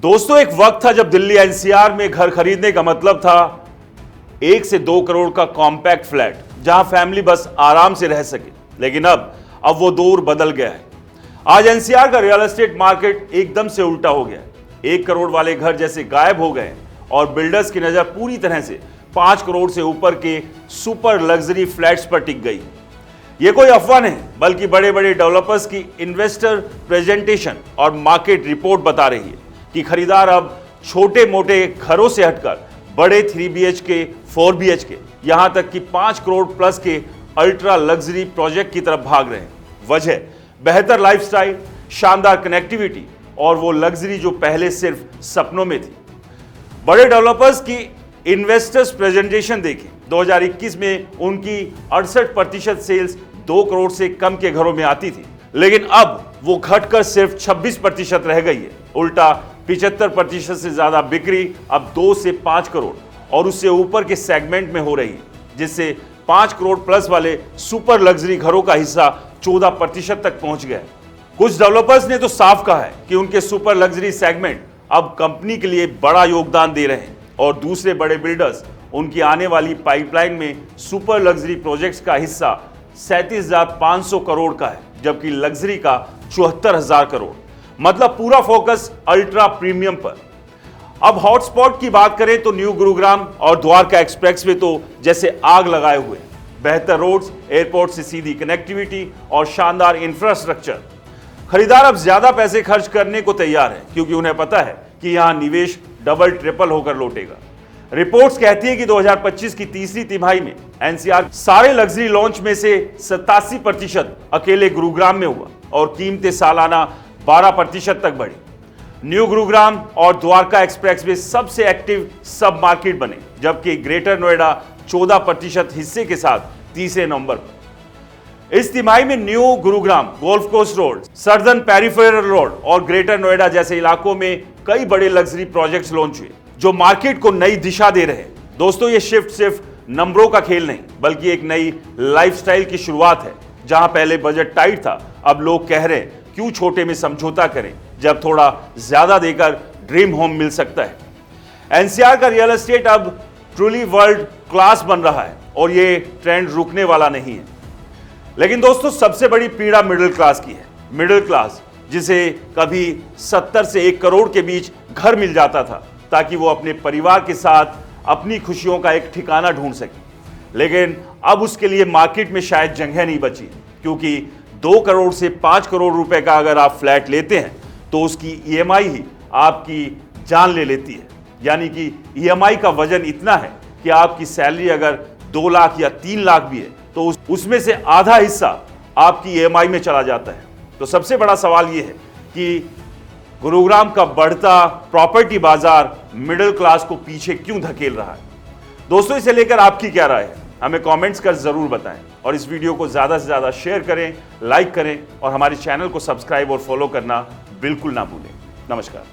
दोस्तों, एक वक्त था जब दिल्ली एनसीआर में घर खरीदने का मतलब था 1 से 2 करोड़ का कॉम्पैक्ट फ्लैट, जहां फैमिली बस आराम से रह सके। लेकिन अब वो दौर बदल गया है। आज एनसीआर का रियल एस्टेट मार्केट एकदम से उल्टा हो गया है। 1 करोड़ वाले घर जैसे गायब हो गए और बिल्डर्स की नजर पूरी तरह से 5 करोड़ से ऊपर के सुपर लग्जरी फ्लैट्स पर टिक गई। ये कोई अफवाह नहीं, बल्कि बड़े बड़े डेवलपर्स की इन्वेस्टर प्रेजेंटेशन और मार्केट रिपोर्ट बता रही है कि खरीदार अब छोटे मोटे घरों से हटकर बड़े 3 BHK, 4 BHK, यहां तक कि 5 करोड़ प्लस के अल्ट्रा लग्जरी प्रोजेक्ट की तरफ भाग रहे हैं। वजह बेहतर लाइफस्टाइल, शानदार कनेक्टिविटी और वो लग्जरी जो पहले सिर्फ सपनों में थी। बड़े डेवलपर्स की इन्वेस्टर्स प्रेजेंटेशन देखें। 2021 में उनकी 68% सेल्स 2 करोड़ से कम के घरों में आती थी, लेकिन अब वो घटकर सिर्फ 26% रह गई है। उल्टा 75% से ज्यादा बिक्री अब 2 से 5 करोड़ और उससे ऊपर के सेगमेंट में हो रही है, जिससे 5 करोड़ प्लस वाले सुपर लग्जरी घरों का हिस्सा 14% तक पहुंच गया है। कुछ डेवलपर्स ने तो साफ कहा है कि उनके सुपर लग्जरी सेगमेंट अब कंपनी के लिए बड़ा योगदान दे रहे हैं और दूसरे बड़े बिल्डर्स उनकी आने वाली पाइपलाइन में सुपर लग्जरी प्रोजेक्ट्स का हिस्सा 37,500 करोड़ का है, जबकि लग्जरी का 74,000 करोड़। मतलब पूरा फोकस अल्ट्रा प्रीमियम पर। अब हॉटस्पॉट की बात करें तो न्यू गुरुग्राम और द्वारका एक्सप्रेस वे तो जैसे आग लगाए हुए। बेहतर रोड्स, एयरपोर्ट से सीधी कनेक्टिविटी और शानदार इंफ्रास्ट्रक्चर। खरीदार अब ज्यादा पैसे खर्च करने को तैयार है, क्योंकि उन्हें पता है कि यहां निवेश डबल ट्रिपल होकर लौटेगा। रिपोर्ट्स कहती है कि 2025 की तीसरी तिमाही में एनसीआर सारे लग्जरी लॉन्च में से 87% अकेले गुरुग्राम में हुआ और कीमतें सालाना 12% तक बढ़ी। न्यू गुरुग्राम और द्वारका एक्सप्रेसवे सबसे एक्टिव सब मार्केट बने, जबकि ग्रेटर नोएडा 14% हिस्से के साथ तीसरे नंबर पर। इस तिमाही में new Gurugram, golf course road, southern peripheral road और ग्रेटर नोएडा जैसे इलाकों में कई बड़े लग्जरी प्रोजेक्ट्स लॉन्च हुए, जो मार्केट को नई दिशा दे रहे हैं। दोस्तों, ये शिफ्ट सिर्फ नंबरों का खेल नहीं, बल्कि एक नई लाइफस्टाइल की शुरुआत है। जहां पहले बजट टाइट था, अब लोग कह रहे हैं क्यों छोटे में समझौता करें, जब थोड़ा ज्यादा देकर ड्रीम होम मिल सकता है। एनसीआर का रियल एस्टेट अब ट्रूली वर्ल्ड क्लास बन रहा है और ये ट्रेंड रुकने वाला नहीं है। लेकिन दोस्तों, सबसे बड़ी पीड़ा मिडिल क्लास की है। मिडिल क्लास जिसे कभी 70 से 1 करोड़ के बीच घर मिल जाता था ताकि वो अपने परिवार के साथ अपनी खुशियों का एक ठिकाना ढूंढ सके। लेकिन अब उसके लिए मार्केट में शायद जगह नहीं बची, क्योंकि 2 करोड़ से 5 करोड़ रुपए का अगर आप फ्लैट लेते हैं तो उसकी EMI ही आपकी जान ले लेती है। यानी कि EMI का वजन इतना है कि आपकी सैलरी अगर 2 लाख या 3 लाख भी है तो उसमें से आधा हिस्सा आपकी EMI में चला जाता है। तो सबसे बड़ा सवाल यह है कि गुरुग्राम का बढ़ता प्रॉपर्टी बाजार मिडिल क्लास को पीछे क्यों धकेल रहा है। दोस्तों, इसे लेकर आपकी क्या राय है, हमें कमेंट्स कर जरूर बताएं और इस वीडियो को ज्यादा से ज्यादा शेयर करें, लाइक करें और हमारे चैनल को सब्सक्राइब और फॉलो करना बिल्कुल ना भूलें। नमस्कार।